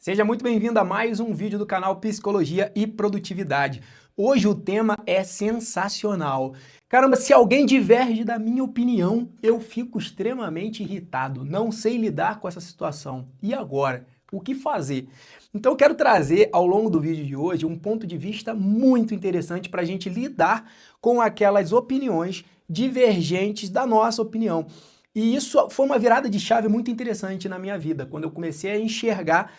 Seja muito bem-vindo a mais um vídeo do canal Psicologia e Produtividade. Hoje o tema é sensacional. Caramba, se alguém diverge da minha opinião, eu fico extremamente irritado. Não sei lidar com essa situação. E agora? O que fazer? Então eu quero trazer ao longo do vídeo de hoje um ponto de vista muito interessante para a gente lidar com aquelas opiniões divergentes da nossa opinião. E isso foi uma virada de chave muito interessante na minha vida, quando eu comecei a enxergar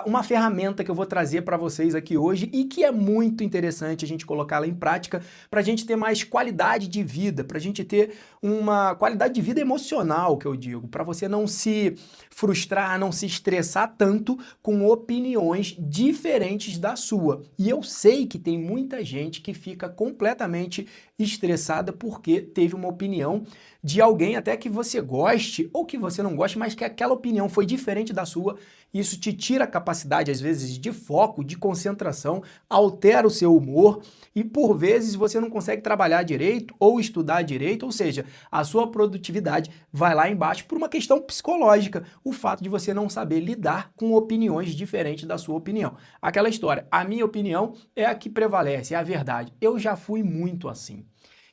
uma ferramenta que eu vou trazer para vocês aqui hoje e que é muito interessante a gente colocá-la em prática para a gente ter mais qualidade de vida, para a gente ter uma qualidade de vida emocional, que eu digo, para você não se frustrar, não se estressar tanto com opiniões diferentes da sua. E eu sei que tem muita gente que fica completamente estressada porque teve uma opinião de alguém até que você goste ou que você não goste, mas que aquela opinião foi diferente da sua. Isso te tira a capacidade, às vezes, de foco, de concentração, altera o seu humor e, por vezes, você não consegue trabalhar direito ou estudar direito, ou seja, a sua produtividade vai lá embaixo por uma questão psicológica, o fato de você não saber lidar com opiniões diferentes da sua opinião. Aquela história, a minha opinião é a que prevalece, é a verdade. Eu já fui muito assim.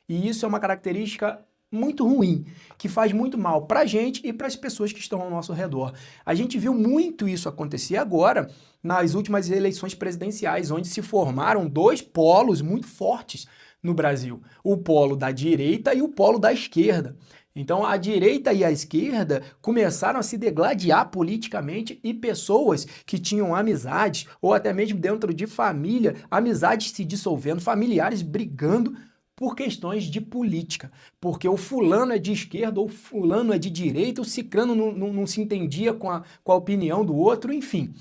E isso é uma característica muito ruim, que faz muito mal para a gente e para as pessoas que estão ao nosso redor. A gente viu muito isso acontecer agora nas últimas eleições presidenciais, onde se formaram dois polos muito fortes no Brasil, o polo da direita e o polo da esquerda. Então a direita e a esquerda começaram a se degladiar politicamente e pessoas que tinham amizades, ou até mesmo dentro de família, amizades se dissolvendo, familiares brigando por questões de política, porque o fulano é de esquerda, ou fulano é de direita, o cicrano não se entendia com a opinião do outro, enfim.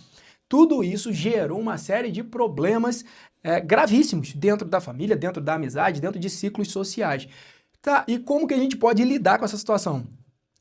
Tudo isso gerou uma série de problemas gravíssimos dentro da família, dentro da amizade, dentro de ciclos sociais. Tá, e como que a gente pode lidar com essa situação?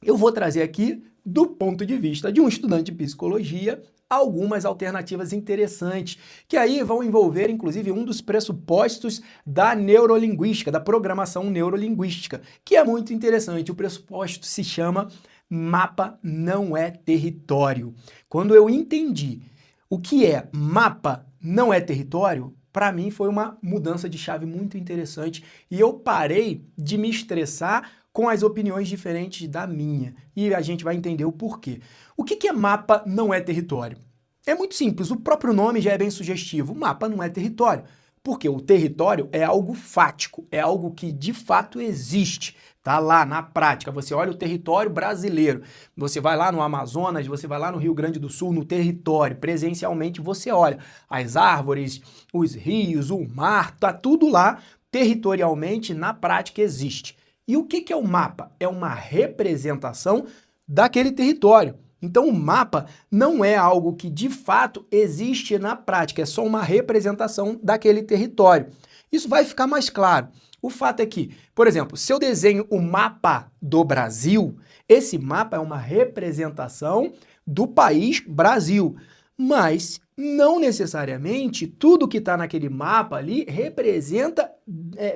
Eu vou trazer aqui, do ponto de vista de um estudante de psicologia, algumas alternativas interessantes, que aí vão envolver, inclusive, um dos pressupostos da neurolinguística, da programação neurolinguística, que é muito interessante. O pressuposto se chama mapa não é território. Quando eu entendi o que é mapa não é território, para mim foi uma mudança de chave muito interessante e eu parei de me estressar com as opiniões diferentes da minha. E a gente vai entender o porquê. O que é mapa não é território? É muito simples, o próprio nome já é bem sugestivo. Mapa não é território, porque o território é algo fático, é algo que de fato existe. Tá lá na prática, você olha o território brasileiro, você vai lá no Amazonas, você vai lá no Rio Grande do Sul, no território, presencialmente você olha as árvores, os rios, o mar, tá tudo lá, territorialmente, na prática existe. E o que é o mapa? É uma representação daquele território. Então o mapa não é algo que de fato existe na prática, é só uma representação daquele território. Isso vai ficar mais claro. O fato é que, por exemplo, se eu desenho o mapa do Brasil, esse mapa é uma representação do país Brasil, mas não necessariamente tudo que está naquele mapa ali representa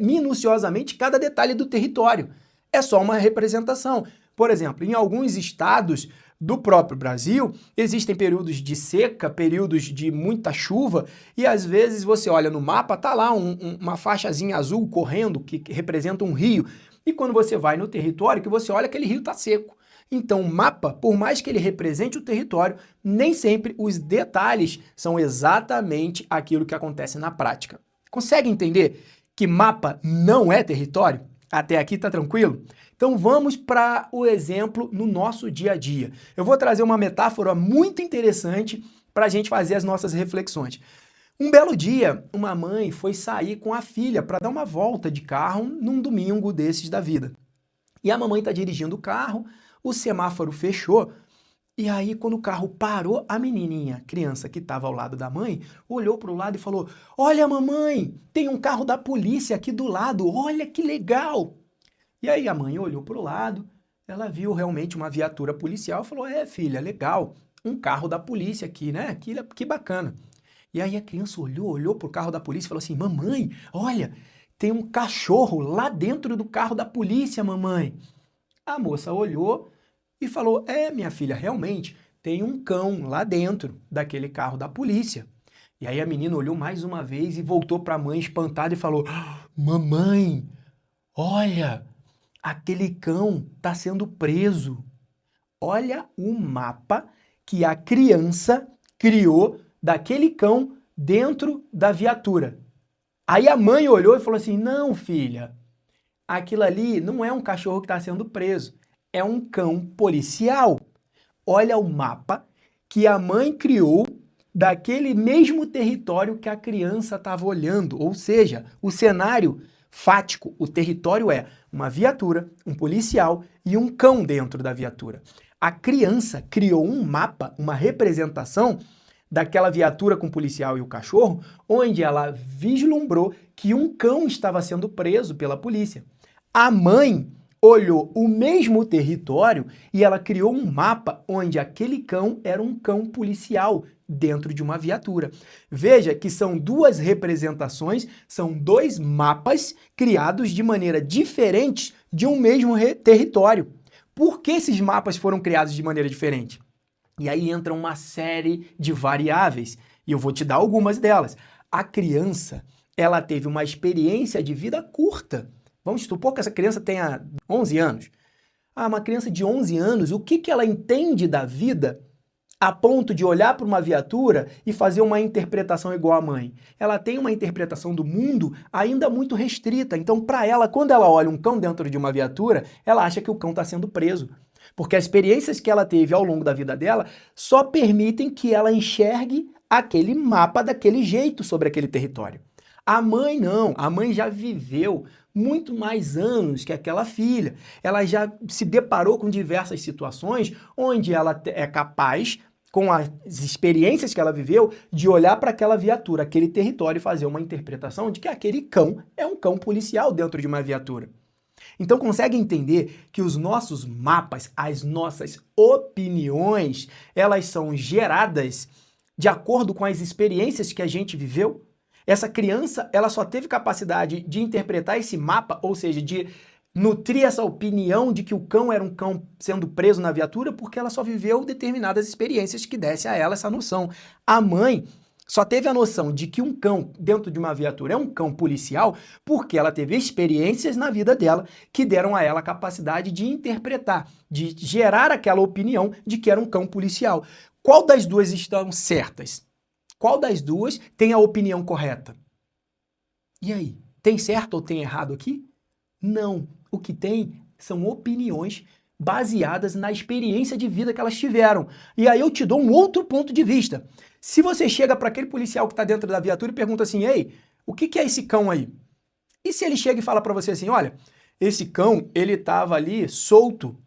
minuciosamente cada detalhe do território. É só uma representação. Por exemplo, em alguns estados do próprio Brasil, existem períodos de seca, períodos de muita chuva, e às vezes você olha no mapa, tá lá uma faixazinha azul correndo, que representa um rio, e quando você vai no território, que você olha, aquele rio está seco. Então o mapa, por mais que ele represente o território, nem sempre os detalhes são exatamente aquilo que acontece na prática. Consegue entender que mapa não é território? Até aqui tá tranquilo? Então vamos para o exemplo no nosso dia a dia. Eu vou trazer uma metáfora muito interessante para a gente fazer as nossas reflexões. Um belo dia, uma mãe foi sair com a filha para dar uma volta de carro num domingo desses da vida. E a mamãe está dirigindo o carro, o semáforo fechou, e aí quando o carro parou, a menininha, criança que estava ao lado da mãe, olhou para o lado e falou: "Olha, mamãe, tem um carro da polícia aqui do lado, olha que legal!" E aí a mãe olhou para o lado, ela viu realmente uma viatura policial e falou: "É, filha, legal, um carro da polícia aqui, né? Que bacana." E aí a criança olhou para o carro da polícia e falou assim: "Mamãe, olha, tem um cachorro lá dentro do carro da polícia, mamãe." A moça olhou e falou: "É, minha filha, realmente tem um cão lá dentro daquele carro da polícia. E aí a menina olhou mais uma vez e voltou para a mãe espantada e falou: Mamãe, olha, aquele cão está sendo preso. Olha o mapa que a criança criou daquele cão dentro da viatura. Aí a mãe olhou e falou assim: não, filha, aquilo ali não é um cachorro que está sendo preso, é um cão policial. Olha o mapa que a mãe criou daquele mesmo território que a criança estava olhando. Ou seja, o cenário fático, o território é uma viatura, um policial e um cão dentro da viatura. A criança criou um mapa, uma representação daquela viatura com o policial e o cachorro, onde ela vislumbrou que um cão estava sendo preso pela polícia. A mãe olhou o mesmo território e ela criou um mapa onde aquele cão era um cão policial dentro de uma viatura. Veja que são duas representações, são dois mapas criados de maneira diferente de um mesmo território. Por que esses mapas foram criados de maneira diferente? E aí entra uma série de variáveis, e eu vou te dar algumas delas. A criança, ela teve uma experiência de vida curta. Vamos supor que essa criança tenha 11 anos. Uma criança de 11 anos, o que ela entende da vida a ponto de olhar para uma viatura e fazer uma interpretação igual à mãe? Ela tem uma interpretação do mundo ainda muito restrita. Então, para ela, quando ela olha um cão dentro de uma viatura, ela acha que o cão está sendo preso. Porque as experiências que ela teve ao longo da vida dela só permitem que ela enxergue aquele mapa daquele jeito sobre aquele território. A mãe não, a mãe já viveu muito mais anos que aquela filha. Ela já se deparou com diversas situações onde ela é capaz, com as experiências que ela viveu, de olhar para aquela viatura, aquele território e fazer uma interpretação de que aquele cão é um cão policial dentro de uma viatura. Então consegue entender que os nossos mapas, as nossas opiniões, elas são geradas de acordo com as experiências que a gente viveu? Essa criança, ela só teve capacidade de interpretar esse mapa, ou seja, de nutrir essa opinião de que o cão era um cão sendo preso na viatura, porque ela só viveu determinadas experiências que dessem a ela essa noção. A mãe só teve a noção de que um cão dentro de uma viatura é um cão policial porque ela teve experiências na vida dela que deram a ela a capacidade de interpretar, de gerar aquela opinião de que era um cão policial. Qual das duas estão certas? Qual das duas tem a opinião correta? E aí, tem certo ou tem errado aqui? Não. O que tem são opiniões baseadas na experiência de vida que elas tiveram. E aí eu te dou um outro ponto de vista. Se você chega para aquele policial que está dentro da viatura e pergunta assim: ei, o que é esse cão aí? E se ele chega e fala para você assim: olha, esse cão, ele estava ali solto,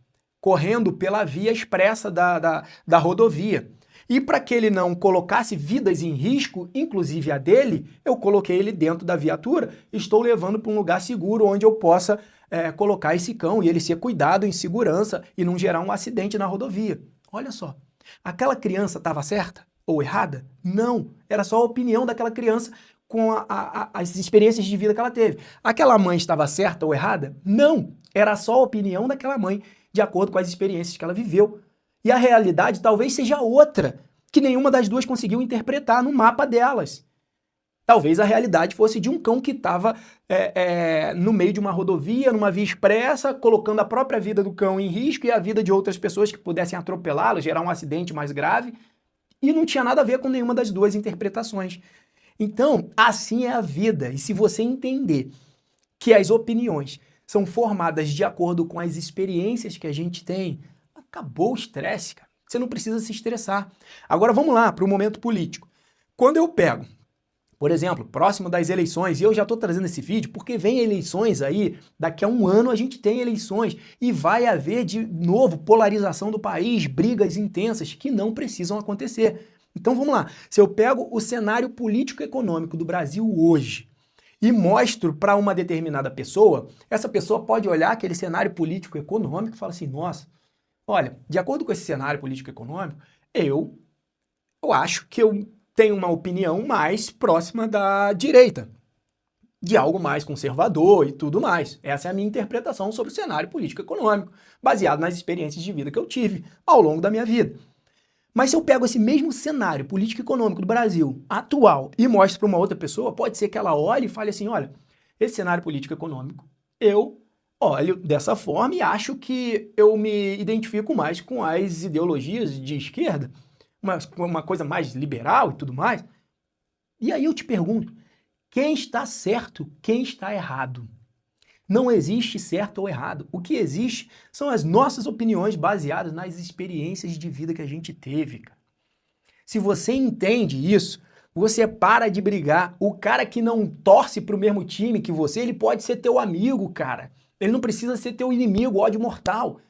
correndo pela via expressa da rodovia. E para que ele não colocasse vidas em risco, inclusive a dele, eu coloquei ele dentro da viatura, estou levando para um lugar seguro onde eu possa colocar esse cão e ele ser cuidado em segurança e não gerar um acidente na rodovia. Olha só, aquela criança estava certa ou errada? Não, era só a opinião daquela criança com as experiências de vida que ela teve. Aquela mãe estava certa ou errada? Não, era só a opinião daquela mãe, de acordo com as experiências que ela viveu. E a realidade talvez seja outra, que nenhuma das duas conseguiu interpretar no mapa delas. Talvez a realidade fosse de um cão que estava no meio de uma rodovia, numa via expressa, colocando a própria vida do cão em risco e a vida de outras pessoas que pudessem atropelá-lo, gerar um acidente mais grave, e não tinha nada a ver com nenhuma das duas interpretações. Então, assim é a vida. E se você entender que as opiniões são formadas de acordo com as experiências que a gente tem, acabou o estresse, cara. Você não precisa se estressar. Agora vamos lá para o momento político. Quando eu pego, por exemplo, próximo das eleições, e eu já estou trazendo esse vídeo porque vem eleições aí, daqui a um ano a gente tem eleições e vai haver de novo polarização do país, brigas intensas que não precisam acontecer. Então vamos lá, se eu pego o cenário político-econômico do Brasil hoje e mostro para uma determinada pessoa, essa pessoa pode olhar aquele cenário político-econômico e falar assim: nossa, olha, de acordo com esse cenário político-econômico, eu acho que eu tenho uma opinião mais próxima da direita, de algo mais conservador e tudo mais. Essa é a minha interpretação sobre o cenário político-econômico, baseado nas experiências de vida que eu tive ao longo da minha vida. Mas se eu pego esse mesmo cenário político e econômico do Brasil atual e mostro para uma outra pessoa, pode ser que ela olhe e fale assim, olha, esse cenário político e econômico, eu olho dessa forma e acho que eu me identifico mais com as ideologias de esquerda, uma coisa mais liberal e tudo mais. E aí eu te pergunto, quem está certo, quem está errado? Não existe certo ou errado. O que existe são as nossas opiniões baseadas nas experiências de vida que a gente teve, cara. Se você entende isso, você para de brigar. O cara que não torce pro mesmo time que você, ele pode ser teu amigo, cara. Ele não precisa ser teu inimigo, ódio mortal.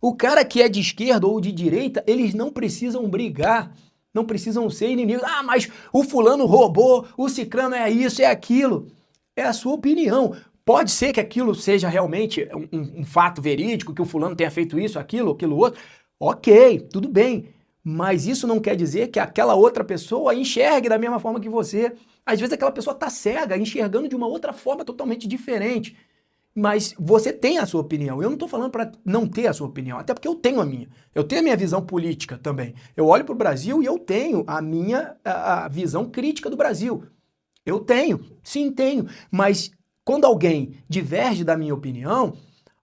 O cara que é de esquerda ou de direita, eles não precisam brigar, não precisam ser inimigos. Ah, mas o fulano roubou, o ciclano é isso, é aquilo. É a sua opinião. Pode ser que aquilo seja realmente um fato verídico, que o fulano tenha feito isso, aquilo outro. Ok, tudo bem. Mas isso não quer dizer que aquela outra pessoa enxergue da mesma forma que você. Às vezes aquela pessoa está cega, enxergando de uma outra forma totalmente diferente. Mas você tem a sua opinião. Eu não estou falando para não ter a sua opinião, até porque eu tenho a minha. Eu tenho a minha visão política também. Eu olho para o Brasil e eu tenho a minha a visão crítica do Brasil. Eu tenho, sim tenho. Mas quando alguém diverge da minha opinião,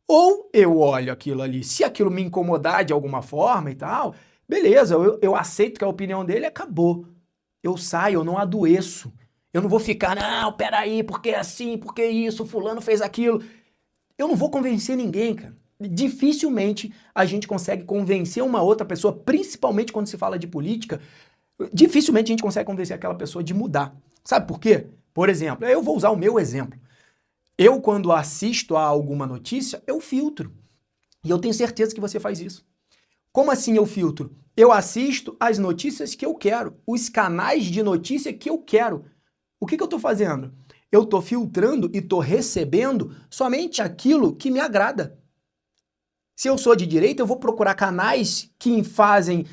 ou eu olho aquilo ali, se aquilo me incomodar de alguma forma e tal, beleza, eu aceito que a opinião dele acabou. Eu saio, eu não adoeço. Eu não vou ficar, não, peraí, porque é assim, porque isso, fulano fez aquilo. Eu não vou convencer ninguém, cara. Dificilmente a gente consegue convencer uma outra pessoa, principalmente quando se fala de política, dificilmente a gente consegue convencer aquela pessoa de mudar. Sabe por quê? Por exemplo, eu vou usar o meu exemplo. Eu, quando assisto a alguma notícia, eu filtro. E eu tenho certeza que você faz isso. Como assim eu filtro? Eu assisto as notícias que eu quero, os canais de notícia que eu quero. O que eu estou fazendo? Eu estou filtrando e estou recebendo somente aquilo que me agrada. Se eu sou de direita, eu vou procurar canais que fazem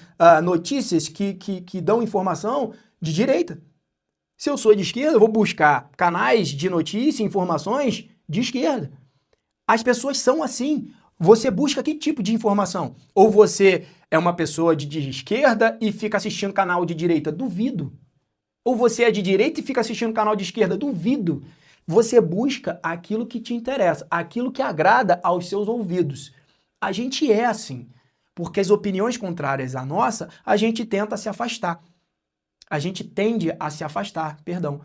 notícias, que dão informação de direita. Se eu sou de esquerda, eu vou buscar canais de notícia, informações de esquerda. As pessoas são assim. Você busca que tipo de informação? Ou você é uma pessoa de esquerda e fica assistindo canal de direita? Duvido. Ou você é de direita e fica assistindo canal de esquerda? Duvido. Você busca aquilo que te interessa, aquilo que agrada aos seus ouvidos. A gente é assim, porque as opiniões contrárias à nossa, a gente tenta se afastar. A gente tende a se afastar, perdão.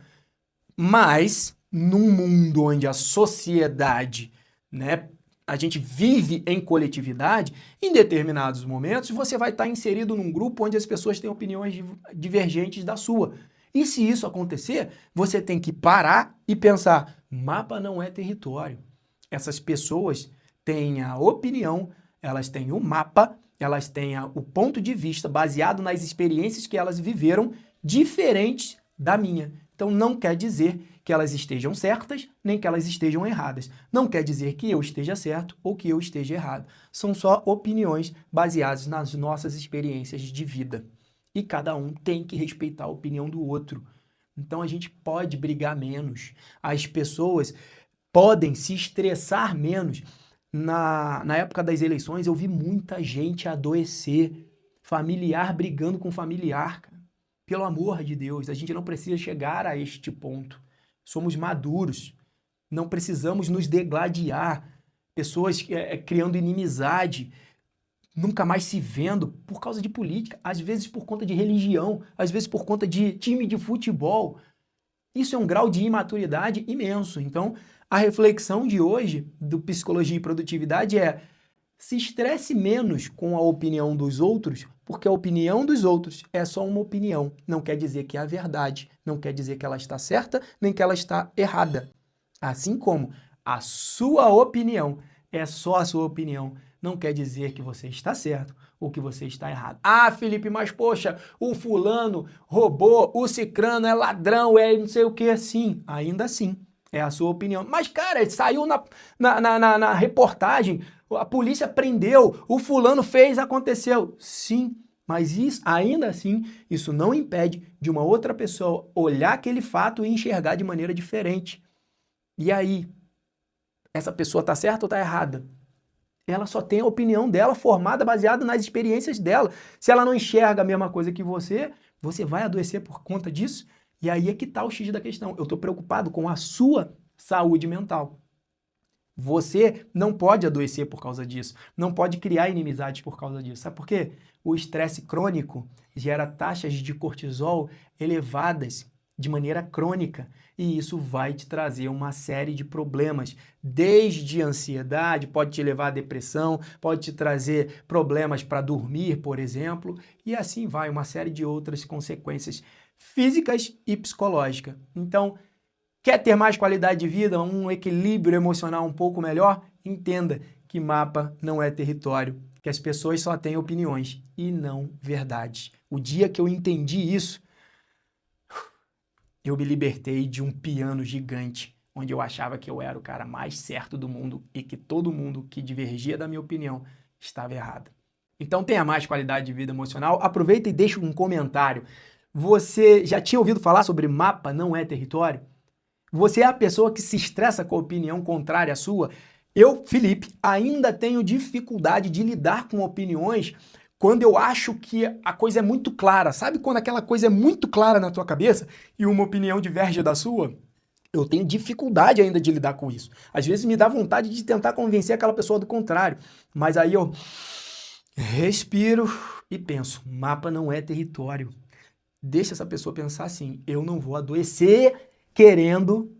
Mas, num mundo onde a sociedade, né, a gente vive em coletividade, em determinados momentos você vai estar inserido num grupo onde as pessoas têm opiniões divergentes da sua. E se isso acontecer, você tem que parar e pensar, mapa não é território. Essas pessoas têm a opinião, elas têm o mapa, elas têm o ponto de vista baseado nas experiências que elas viveram, diferentes da minha. Então não quer dizer que elas estejam certas, nem que elas estejam erradas. Não quer dizer que eu esteja certo ou que eu esteja errado. São só opiniões baseadas nas nossas experiências de vida. E cada um tem que respeitar a opinião do outro. Então a gente pode brigar menos. As pessoas podem se estressar menos. Na época das eleições, eu vi muita gente adoecer. Familiar brigando com familiar, cara. Pelo amor de Deus, a gente não precisa chegar a este ponto. Somos maduros. Não precisamos nos degladiar. Pessoas criando inimizade, nunca mais se vendo por causa de política, às vezes por conta de religião, às vezes por conta de time de futebol. Isso é um grau de imaturidade imenso. Então, a reflexão de hoje do Psicologia e Produtividade é: se estresse menos com a opinião dos outros, porque a opinião dos outros é só uma opinião. Não quer dizer que é a verdade, não quer dizer que ela está certa, nem que ela está errada. Assim como a sua opinião é só a sua opinião, não quer dizer que você está certo ou que você está errado. Ah, Felipe, mas poxa, o fulano roubou, o cicrano é ladrão, é não sei o que, sim, ainda assim, é a sua opinião. Mas, cara, saiu na reportagem, a polícia prendeu, o fulano fez, aconteceu. Sim, mas isso, ainda assim, isso não impede de uma outra pessoa olhar aquele fato e enxergar de maneira diferente. E aí, essa pessoa está certa ou está errada? Ela só tem a opinião dela formada baseada nas experiências dela. Se ela não enxerga a mesma coisa que você vai adoecer por conta disso. E aí é que está o X da questão. Eu estou preocupado com a sua saúde mental. Você não pode adoecer por causa disso. Não pode criar inimizades por causa disso. Sabe por quê? O estresse crônico gera taxas de cortisol elevadas de maneira crônica. E isso vai te trazer uma série de problemas, desde ansiedade, pode te levar à depressão, pode te trazer problemas para dormir, por exemplo, e assim vai, uma série de outras consequências físicas e psicológicas. Então, quer ter mais qualidade de vida, um equilíbrio emocional um pouco melhor? Entenda que mapa não é território, que as pessoas só têm opiniões e não verdades. O dia que eu entendi isso, eu me libertei de um piano gigante, onde eu achava que eu era o cara mais certo do mundo e que todo mundo que divergia da minha opinião estava errado. Então tenha mais qualidade de vida emocional. Aproveita e deixa um comentário. Você já tinha ouvido falar sobre mapa não é território? Você é a pessoa que se estressa com a opinião contrária à sua? Eu, Felipe, ainda tenho dificuldade de lidar com opiniões quando eu acho que a coisa é muito clara. Sabe quando aquela coisa é muito clara na tua cabeça e uma opinião diverge da sua? Eu tenho dificuldade ainda de lidar com isso. Às vezes me dá vontade de tentar convencer aquela pessoa do contrário. Mas aí eu respiro e penso, mapa não é território. Deixa essa pessoa pensar assim, eu não vou adoecer querendo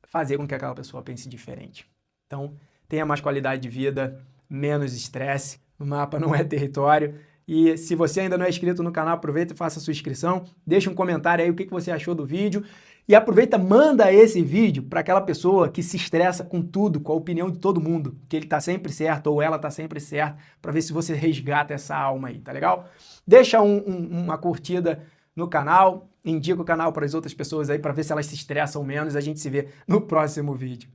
fazer com que aquela pessoa pense diferente. Então, tenha mais qualidade de vida, menos estresse, o mapa não é território. E se você ainda não é inscrito no canal, aproveita e faça a sua inscrição, deixa um comentário aí o que você achou do vídeo e aproveita, manda esse vídeo para aquela pessoa que se estressa com tudo, com a opinião de todo mundo, que ele tá sempre certo ou ela tá sempre certa, para ver se você resgata essa alma aí, tá legal? Deixa uma curtida no canal, indica o canal para as outras pessoas aí para ver se elas se estressam menos. A gente se vê no próximo vídeo.